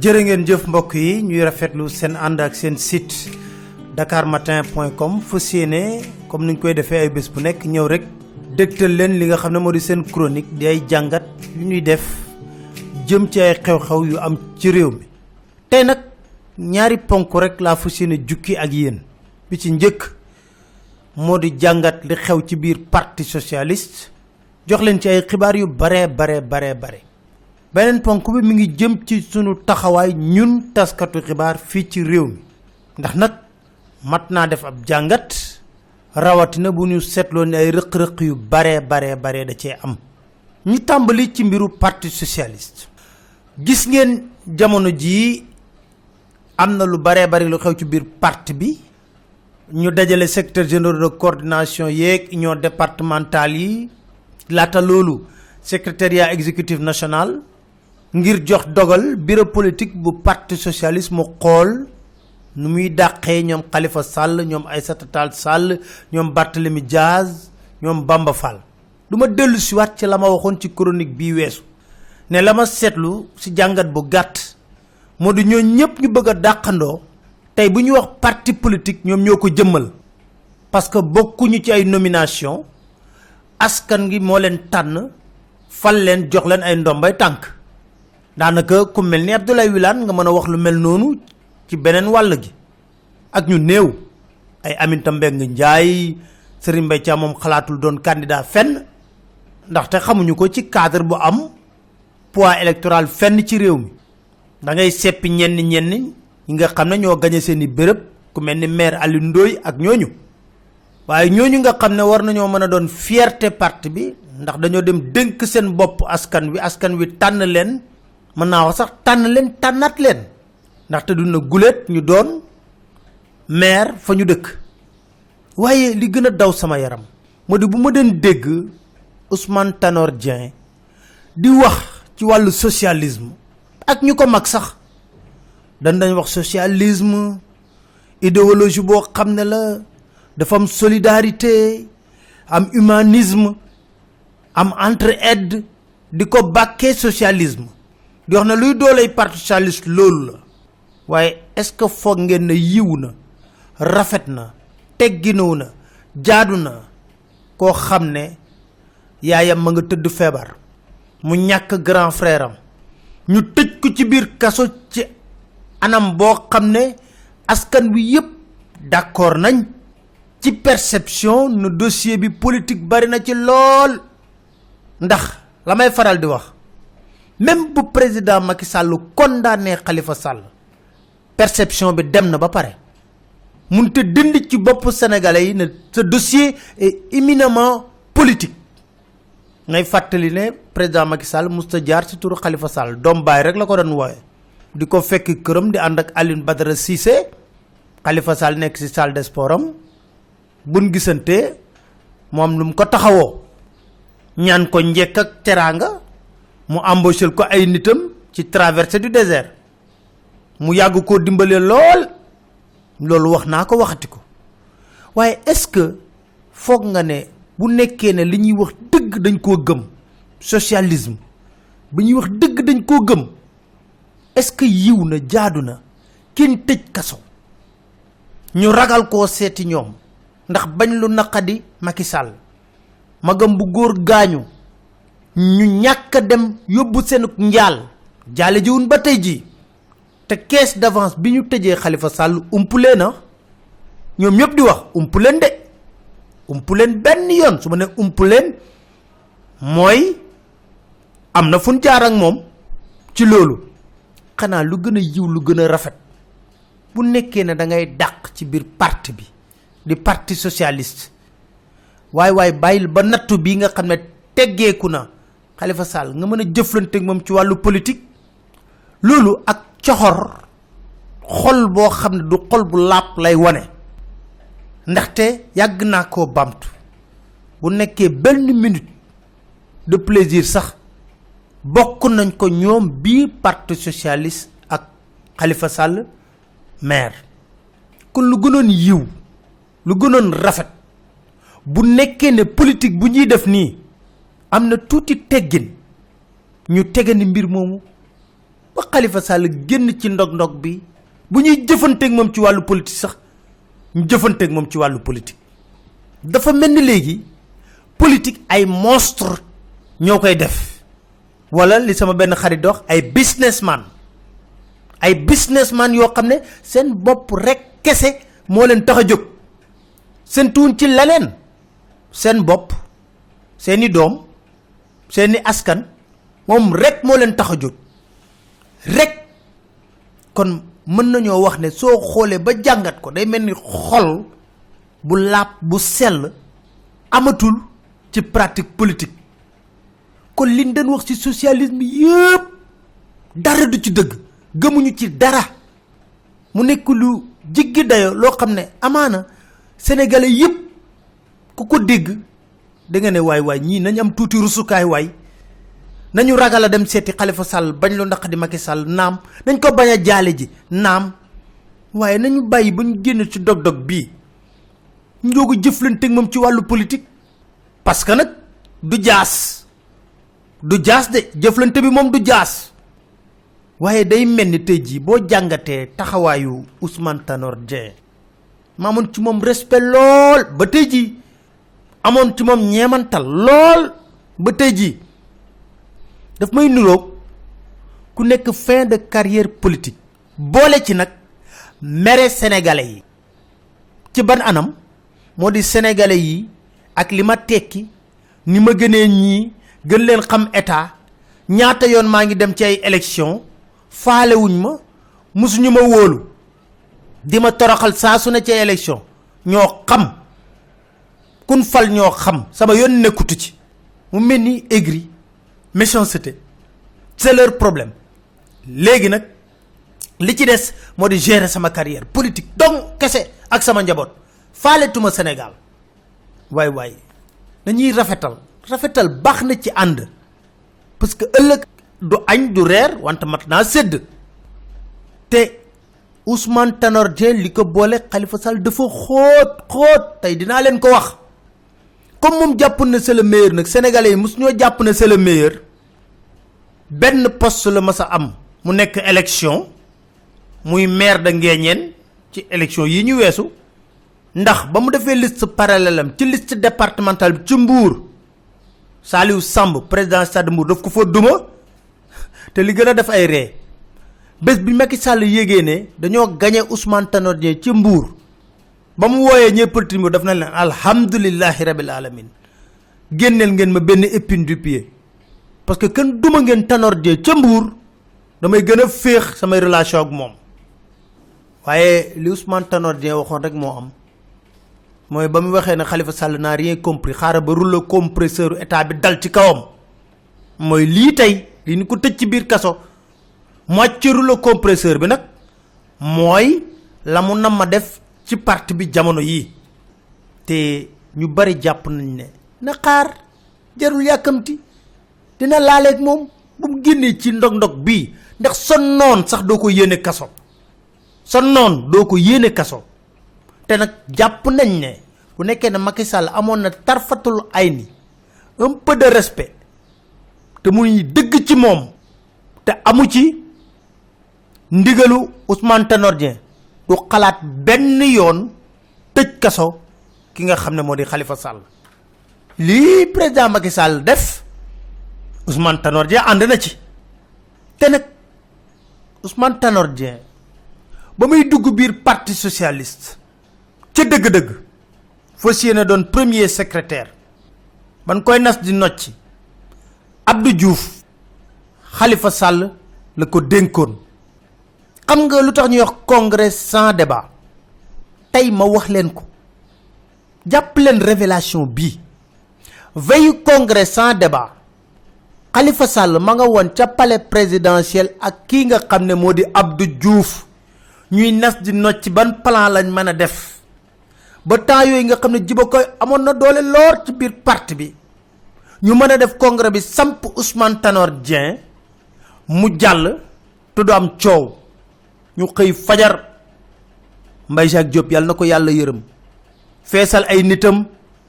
jërë ngeen jëf mbokk yi ñuy rafetlu seen ànd ak seen site dakarmatin.com fas yéene comme niñ koy defee ay bés bu nekk ñëw rek dégtal leen li nga xam ne moo di seen chronique di ay jàngat yu ñuy def jëm ci ay xew-xew yu am ci réew mi. tey nag ñaari ponk rek laa fas yéene jukki ak yéen bi ci njëkk moo di jàngat li xew ci biir parti socialiste jox leen ci ay xibaar yu bare. beneen ponk bi mi ngi jëm ci sunu taxawaay ñun taskatu xibaar fii ci réew mi ndax nag mat naa def ab jàngat rawatina bu ñu seetloo ne ay rëq-rëq yu bare da cee am. ñu tàmbali ci mbiru parti socialiste gis ngeen jamono jii am na lu bare lu xew ci biir parti bi ñu dajale secteur général de coordination yeeg union départementale yi laata loolu secrétariat exécutif national ngir jox dogal bureau politique bu parti socialiste mu xool nu muy dàqee ñoom Khalifa Sall ñoom Aïssata Tall Sall ñoom Barthélémy Diaz ñoom Bamba Fall. du ma dellu si waat ci la ma waxoon ci chronique bii weesu ne la ma seetlu si jàngat bu gàtt moo di ñoo ñëpp ñu bëgg a dàqandoo tey bu ñu wax parti politique ñoom ñoo ko jëmmal parce que bokkuñu ci ay nomination askan gi moo leen tànn fal leen jox leen ay ndombay tànk daanaka ku mel ni Abdoulaye Wilane nga mën a wax lu mel noonu ci beneen wàll gi ak ñu néew ay Aminata Mbengue Ndiaye Serigne Mbaye Thiam moom xalaatul doon candidat fenn ndaxte xamuñu ko ci cadre bu am poids électoral fenn ci réew mi da ngay seppi ñenn ñi nga xam ne ñoo gañe seeni béréb ku mel ni maire Aliou Ndoye ak ñooñu waaye ñooñu nga xam ne war nañoo mën a doon fierté parti bi ndax dañoo dem dénk seen bopp askan wi tànn leen mën naa wax sax tànn leen tànnaat leen ndaxte du na guléet ñu doon maire fa ñu dëkk. waaye li gën a daw sama yaram moo di bu ma doon dégg Ousmane Tanor Dieng di wax ci wàllu socialisme ak ñu ko mag sax dañ wax socialisme idéologie boo xam ne la dafa am solidarité am humanisme am entraide di ko bàkkee socialisme di wax na luy dooley parti socialiste loolu la waaye est-ce que foog ngeen ne yiw na rafet na tegginaw na jaadu na koo xam ne yaayam ma nga tëdd feebar mu ñàkk grand frère am ñu tëj ko ci biir kaso ci anam boo xam ne askan wi yépp d'accord nañ ci perception ne dossier bi politique bari na ci lool ndax la may faral di wax même bu président Macky Sall condamné Khalifa Sall perception bi dem na ba pare munte dënd ci bopp sénégalais yi ne ce dossier est éminemment politique ngay fàttali ne président Macky Sall musta jaar ci turu Khalifa Sall doom baay rek la ko doon wooye di ko fekk këram di ànd ak Alioune Badara Cissé Khalifa Sall nekk ci salle de sport am buñ gisante moom lu mu ko taxawoo ñaan ko njekk ak teraanga mu embauché ko ay nitam ci traversée du désert mu yàgg koo dimbale loolu wax naa ko waxati ko waaye est-ce que foog nga ne bu nekkee ne li ñuy wax dëgg dañ koo gëm socialisme bu ñuy wax dëgg dañ koo gëm est-ce que yiw na jaadu na kenn tëj kaso ñu ragal koo seeti ñoom ndax bañ lu naqadi Macky Sall magam bu góor gaañu ñu ñàkk a dem yóbbu seen njaal jaale jiwun ba tey jii te caisse d'avance bi ñu tëjee Khalifa Sall umpulee na ñoom ñëpp di wax umpuleen de umpuleen benn yoon su ma ne umpuleen mooy am na fu ñu jaar ak moom ci loolu xanaa lu gën a yiw lu gën a rafet bu nekkee ne da ngay dàq ci biir parti bi di parti socialiste waaye bàyyil ba nattu bi nga xam ne teggeeku na Khalifa Sall nga mën a jëflante ak moom ci wàllu politique loolu ak coxor xol boo xam ne du xol bu làpp lay wane ndaxte yàgg naa koo bamtu bu nekkee benn minute de plaisir sax bokk nañ ko ñoom bii parti socialiste ak Khalifa Sall maire kon lu gënoon yiw lu gënoon rafet bu nekkee ne politique bu ñuy def nii am na tuuti teggin ñu tegani mbir moomu ba Khalifa Sall génn ci ndog-ndog bi bu ñuy jëfanteeg moom ci wàllu politique sax ñu jëfanteeg moom ci wàllu politique dafa mel ni léegi politique ay monstre ñoo koy def wala li sama benn xarit dox ay businessman yoo xam ne seen bopp rek kese moo leen tax a jóg seen tuun ci leneen seen bopp seeni doom seeni askan moom rek moo leen tax a jóg rek kon mën nañoo wax ne soo xoolee ba jàngat ko day mel ni xol bu laab bu sell amatul ci pratique politique kon liñ doon wax ci socialisme yëpp dara du ci dëgg gëmuñu ci dara mu nekk lu jiggi dayo loo xam ne amaana sénégalais yëpp ku ko dégg da nga ne waay ñii nañ am tuuti rusukaay waay nañu ragal a dem seeti Khalifa Sall bañ lu ndax di Macky Sall naam nañ ko bañ a jaale ji naam waaye nañu bàyyi ba ñu génn ci dog-dog bii njoogu jëflanteeg moom ci wàllu politique parce que nag du jaas de jëflante bi moom du jaas waaye day mel ni tey jii boo jàngatee taxawaayu Ousmane Tanor Dieng ma amoon ci moom respect lool ba tey jii amoon ci moom ñeemantal lool ba tey jii daf may nuroog ku nekk fin de carrière politique boole ci nag mere sénégalais yi ci ban anam moo di sénégalais yi ak li ma tekki ni ma gënee ñii gën leen xam état ñaata yoon maa ngi dem ci ay élection faalewuñ ma musuñu ma wóolu di ma toroxal saa su ne ci ay élection ñoo xam kun fal ñoo xam sama yoon nekkutu ci mu mel ni aigri méchanceté c'est leur problème léegi nag li ci des moo di gérer sama carrière politique donc kese ak sama njaboot faaletuma Sénégal waay dañuy rafetal baax na ci ànd parce que ëllëg du añ du reer wante mat naa sédd te Ousmane Tanor Dieng li ko boole Khalifa Sall dafa xóot tey dinaa leen ko wax comme moom jàpp na c'est le meilleur nag sénégalais yi mosu ñoo jàpp na c'est le meilleur benn poste la mas a am mu nekk élection muy maire de Nguéniène ci élection yi ñu weesu ndax ba mu defee liste parallèle am ci liste départementale bi ci Mbour Saliou Samb président Stade Mbour daf ko fa duma te li gën a def ay ree bés bi Macky Sall yégee ne dañoo gagné Ousmane Tanor Dieng ci Mbour ba mu wooyee ñëpp politique bi daf na leen alhamdulillahi rabbil alamin génneel ngeen ma benn épine du pied parce que kenn duma ngeen Tanor Dieng ca Mbour damay gën a féex samay relation ak moom waaye li Ousmane Tanor Dieng waxoon rek moo am mooy ba mu waxee ne Khalifa Sall n'a rien compris xaaral ba rouleau compresseur état bi dal ci kawam mooy lii tey li ñu ko tëj ci biir kaso moitié ci rouleau compresseur bi nag mooy la mu nam ma def ci parti bi jamono yii te ñu bari jàpp nañ ne na xaar jarul yàkkamti dina laaleeg moom bu mu génnee ci ndog-ndog bii ndax sa noon sax doo ko yéene kaso sa noon doo ko yéene kaso te nag jàpp nañ ne bu nekkee ne Macky Sall amoon na tarfatul ay ni un peu de respect te muy dëgg ci moom te amu ci ndigalu Ousmane Tanor Dieng du xalaat benn yoon tëj kaso ki nga xam ne moo di Khalifa Sall lii président Macky Sall def Ousmane Tanor Dieng ànd na ci te nag Ousmane Tanor Dieng ba muy dugg biir parti socialiste ca dëgg-dëgg fas yéene doon premier secrétaire ban koy nas di nocci Abdou Diouf Khalifa Sall la ko dénkoon xam nga lu tax ñuy wax congrès sans débat tey ma wax leen ko jàpp leen révélation bii veille congrès sans débat Khalifa Sall ma nga woon ca palais présidentiel ak kii nga xam ne moo di Abdou Diouf ñuy nas di nocc ban plan lañ mën a def ba temps yooyu nga xam ne jiba koy amoon na doole lool ci biir parti bi ñu mën a def congrès bi samp Ousmane Tanor Dieng mu jàll te du am coow ñu xëy fajar Mbaye Jacques Diop yàlla na ko yàlla yërëm feesal ay nitam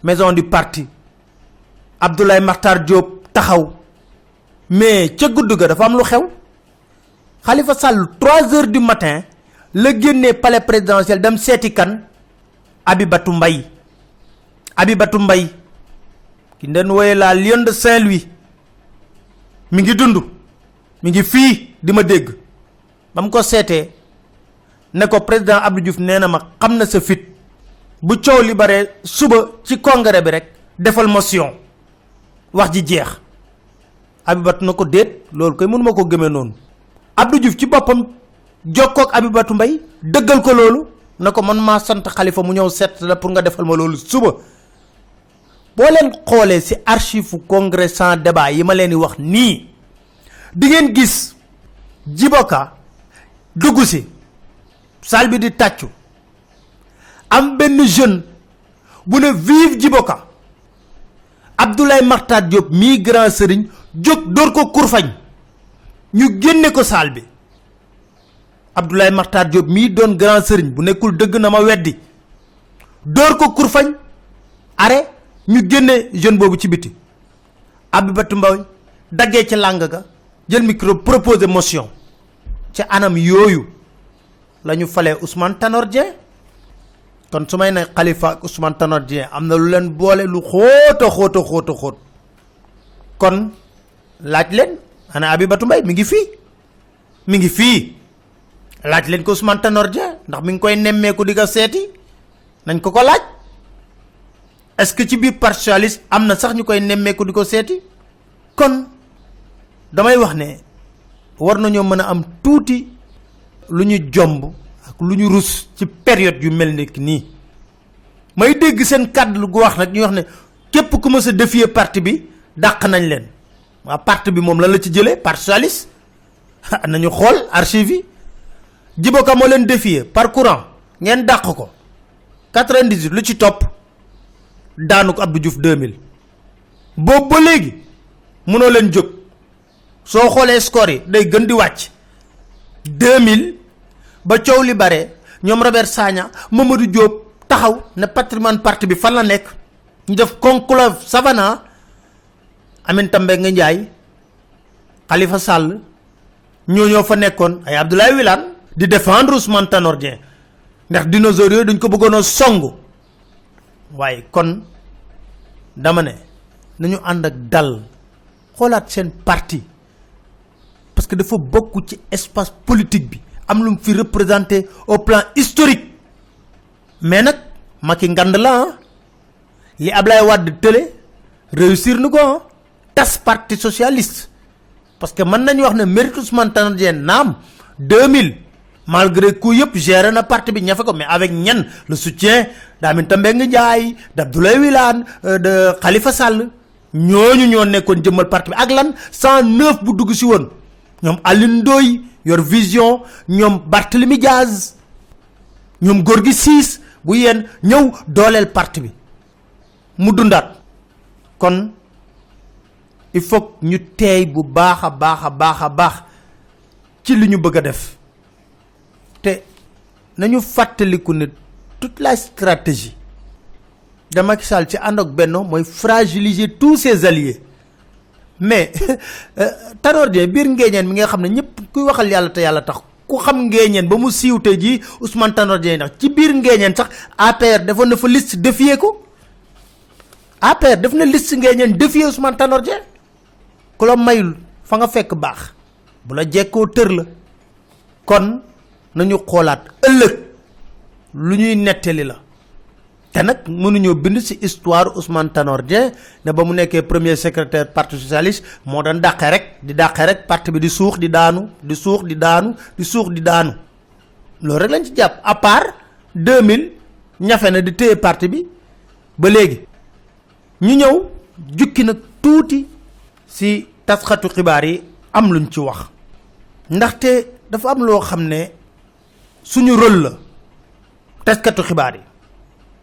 maison du parti Abdoulaye Makhtar Diop taxaw mais ca gudd ga dafa am lu xew Khalifa Sall 3h du matin le génnee palais présidentiel dem seeti kan Abibatou Mbaye ki den woye la Lion de Saint-Louis mi ngi dund mi ngi fii di ma dégg bam ko seetee ne ko président Abdou Diouf nee na ma xam na sa fit bu coow li bare suba ci congrès bi rek defal motion wax ji jeex Abibatou na ko déet loolu koy mënuma ko gëmee noonu Abdou Diouf ci boppam jokkook Abibatou Mbaye dëggal ko loolu na ko man maa sant Khalifa mu ñëw seet la pour nga defal ma loolu suba boo leen xoolee ci archive congrès sans débat yi ma leen di wax nii di ngeen gis Djiboka dugg si salle bi di tàccu am benn jeune bu ne vive Djiboka Abdoulaye Makhtar Diop mii grand sëriñ jóg dóor ko kurfañ ñu génne ko salle bi Abdoulaye Makhtar Diop mii doon grand sëriñ bu nekkul dëgg na ma weddi dóor ko kurfañ are ñu génne jeune boobu ci biti Abibatou Mbaye daggee ci làng ga jël micro proposer motion ci anam yooyu la ñu falee Ousmane Tanor Dieng kon su may ne Khalifa ak Ousmane Tanor Dieng am na lu leen boole lu xóot kon laaj leen ana Abibatou Mbaye mi ngi fii laaj leen ko Ousmane Tanor Dieng ndax mi ngi koy nemmeeku di ko seeti nañ ko laaj est-ce que ci biir parti socialiste am na sax ñu koy nemmeeku di ko seeti kon damay wax ne war nañoo mën a am tuuti lu ñu jomb ak lu ñu rus ci période yu mel ni nii may dégg seen kàddu gu wax nag ñu wax ne képp ku mës a défier parti bi dàq nañ leen waa parti bi moom lan la ci jëlee parti socialiste nañu xool archive yi Djiboka moo leen défier par courant ngeen dàq ko 98 lu ci topp daanu ko Abdou Diouf 2000 boobu ba léegi mënoo leen jóg soo xoolee score yi day gën di wàcc 2000 ba coow li bare ñoom Robert Sagna Mamadou Diop taxaw ne patrimoine parti bi fan la nekk ñu def conclave savant Aminata Mbengue Ndiaye Khalifa Sall ñoo fa nekkoon ay Abdoulaye Wilane di défendre Ousmane Tanor Dieng ndax dinosaures yooyu dañ ko bëggoon a songu waaye kon dama ne nañu ànd ak dal xoolaat seen parti parce que dafa bokk ci espace politique bi am lu mu fi représenté au plan historique mais nag Macky ngand la li Ablaye Wade tële réussir na ko tas parti socialiste parce que mën nañu wax ne mérite Ousmane Tanor Dieng naam 2000 malgré coup yëpp géré na parti bi ñafe ko mais avec ñan le soutien d'Aminata Mbengue Ndiaye d'Abdoulaye Wilane de Khalifa Sall ñooñu ñoo nekkoon jëmmal parti bi ak lan 109 bu dugg si woon ñoom Alioune Ndoye yor vision ñoom Barthélemy Diaz ñoom Gorgui Ciss bu yéen ñëw dooleel parti bi mu dundaat kon il faut ñu teey bu baax a baax ci li ñu bëgg a def te nañu fàttaliku ne toute la stratégie de Macky Sall ci ànd ak Benno mooy fragiliser tous ses alliés mais Tanor Dieng biir Nguéniène mi nga xam ne ñëpp kuy waxal yàlla te yàlla tax ku xam Nguéniène ba mu siiw tey jii Ousmane Tanor Dieng ndax ci biir Nguéniène sax APR defoon na fa liste défier ko APR def na liste Nguéniène défier Ousmane Tanor Dieng ku la mayul fa nga fekk baax bu la jekkoo tër la kon nañu xoolaat ëllëg lu ñuy nettali la te nag mënuñoo bind ci histoire Ousmane Tanor Dieng ne ba mu nekkee premier secrétaire parti socialiste moo doon dàqe rek parti bi di suux di daanu loolu rek lañ ci jàpp à part 2000 ñafe na di téye parti bi ba léegi ñu ñëw jukki nag tuuti ci tasxatu xibaar yi am luñ ci wax ndaxte dafa am loo xam ne suñu rôle la taskatu xibaar yi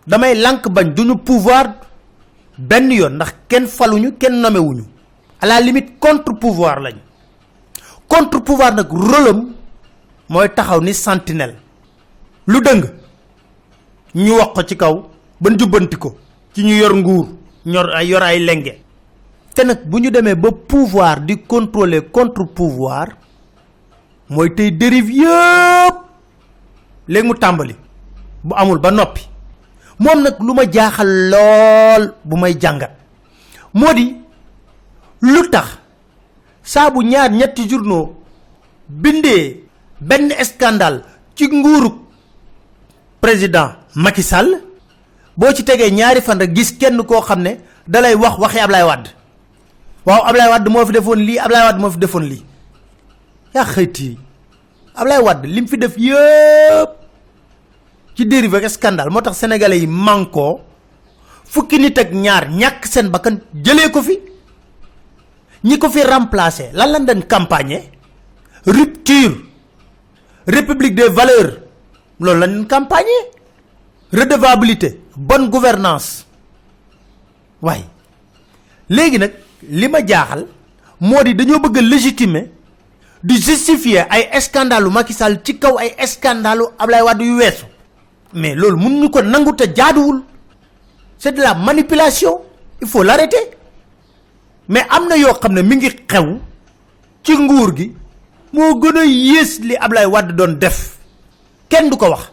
damay lànk bañ duñu pouvoir benn yoon ndax kenn faluñu kenn nomewuñu à la limite contre pouvoir lañ contre pouvoir nag rôle am mooy taxaw ni sentinelle lu dëng ñu wax ko ci kaw ban jubbanti ko ci ñu yor nguur yor ay lenge te nag bu ñu demee ba pouvoir di contrôler contre pouvoir mooy tey dérive yëpp léegi mu tàmbali bu amul ba noppi moom nag lu ma jaaxal lool bu may jàngat moo di lu tax saa bu ñaar ñetti journaux bindee benn scandale ci nguuru président Macky Sall boo ci tegee ñaari fan rek gis kenn koo xam ne dalay wax waxi Ablaye Wade waaw Ablaye Wade moo fi defoon lii Ablaye Wade moo fi defoon lii yaa xëyti Ablaye Wade lim fi def yëpp ci dérive ak scandale moo tax sénégalais yi manko fukki nit ak ñaar ñàkk seen bakkan jëlee ko fi ñi ko fi remplacer lan lañ doon campagne rupture république des valeurs loolu lañ doon campagne redevabilité bonne gouvernance waaye léegi nag li ma jaaxal moo di dañoo bëgg a légitimer di justifier ay scandale u Macky Sall ci kaw ay scandale u Ablaye Wade yu weesu mais loolu mun ñu ko nangu te jaaduwul c'est de la manipulation il faut l'arrêter mais am na yoo xam ne mi ngi xew ci nguur gi moo gën a yées li Ablaye Wade doon def kenn du ko wax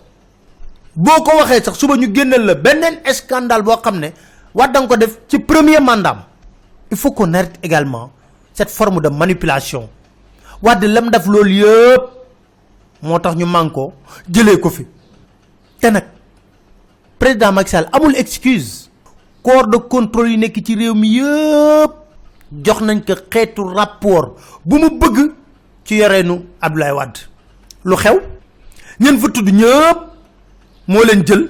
boo ko waxee sax suba ñu génnal la beneen scandale boo xam ne Wade da nga ko def ci premier mandat il faut qu'on arrête également cette forme de manipulation Wade lam def loolu yëpp moo tax ñu manko jëlee ko fi te nag président Macky Sall amul excuse corps de contrôle yi nekk ci réew mi yëpp jox nañ ko xeetu rapport bu mu bëgg ci yoreenu Abdoulaye Wade lu xew ñen fa tudd ñëpp moo leen jël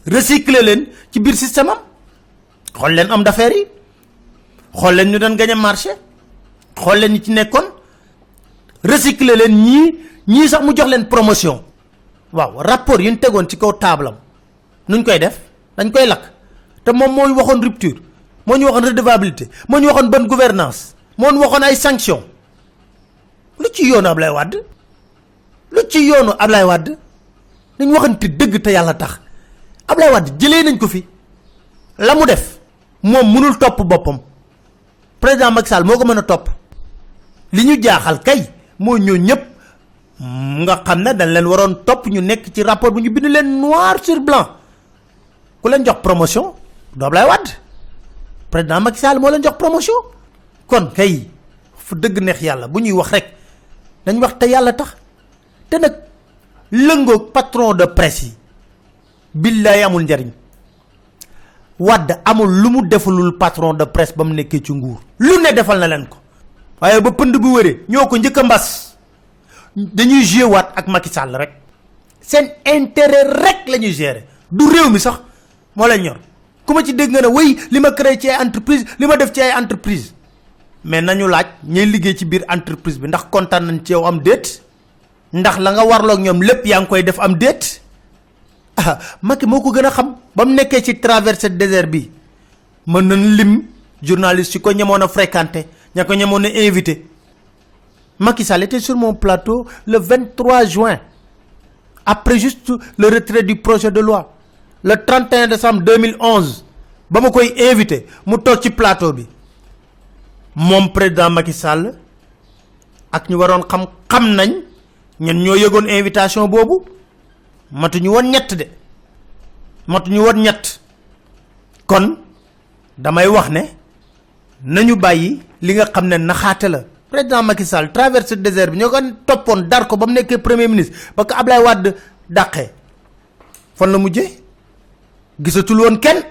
recycler leen ci biir système am xool leen homme d'affaires yi xool leen ñu doon gagné marché xool leen ñi ci nekkoon recycler leen ñii sax mu jox leen promotion waaw rapport yi ñu tegoon ci kaw table am nuñ koy def dañ koy lakk te moom mooy waxoon rupture moo ñu waxoon redevabilité moo ñu waxoon bonne gouvernance moo ñu waxoon ay sanctions lu ci yoonu Ablaye Wade lu ci yoonu Ablaye Wade dañ waxante dëgg te yàlla tax Ablaye Wade jëlee nañ ko fi la mu def moom mënul topp boppam président Macky Sall moo ko mën a topp li ñu jaaxal kay moo ñoo ñëpp nga xam ne dañ leen waroon topp ñu nekk ci rapport bu ñu bind leen noir sur blanc ku leen jox promotion du Ablaye Wade président Macky Sall moo leen jox promotion kon kay fu dëgg neex yàlla bu ñuy wax rek dañ wax te yàlla tax te nag lëngoog patron de presse yi billaay amul njariñ Wade amul lu mu defalul patron de presse ba mu nekkee ci nguur lu ne defal na leen ko waaye ba pënd bu wëree ñoo ko njëkk a mbas dañuy jouer waat ak Macky Sall rek seen intérêt rek la ñuy gérer du réew mi sax moo leen ñor ku ma ci dégg nga ne way li ma créé ci ay entreprise li ma def ci ay entreprise mais nañu laaj ñay liggéey ci biir entreprise bi ndax kontaan nañ ci yow am déet ndax la nga warloog ñoom lépp yaa ngi koy def am déet ah Macky moo ko gën a xam ba mu nekkee ci traversée désert bi mën nañ lim journaliste yi ko ñemoon a fréquenté ña ko ñemoon a invité Macky Sall était sur mon plateau le 23 juin après juste le retrait du projet de loi le 31 décembre 2011 ba ma koy invité mu toog ci plateau bi moom président Macky Sall ak ñu waroon xam nañ ñen ñoo yëgoon invitation boobu matuñu woon ñett kon damay wax ne nañu bàyyi li nga xam ne naxaate la président Macky Sall traversé désert bi ñoo ko toppoon dar ko ba mu nekkee premier ministre ba ko Ablaye Wade dàqee fan la mujjee gisatul woon kenn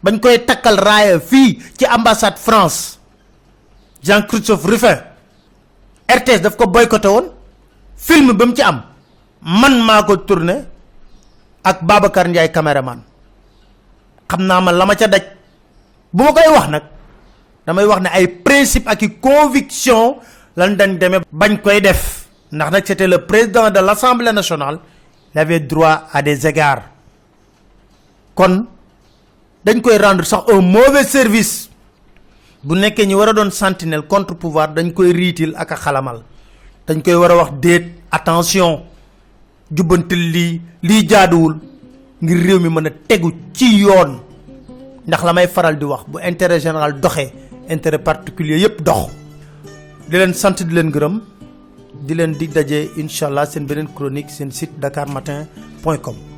bañ koy takkal raaya fii ci ambassade France Jean-Christophe Rufin RTS daf ko boycotté woon film ba mu ci am man maa ko tourné ak Babacar Ndiaye caméraman xam naa ma la ma ca daj bu ma koy wax nag damay wax ne ay principe ak i conviction lan dañ demee bañ koy def ndax nag c'était le président de l'Assemblée nationale il avait droit à des égards kon dañ koy rendre sax un mauvais service bu nekkee ñi war a doon sentinelle contre pouvoir dañ koy riitil ak a xalamal dañ koy war a wax déet attention jubbantil lii jaaduwul ngir réew mi mën a tegu ci yoon ndax la may faral di wax bu intérêt général doxee intérêt particulier yépp dox di leen sant di leen gërëm di leen dig daje incha allah seen beneen chronique seen site dakarmatin.com.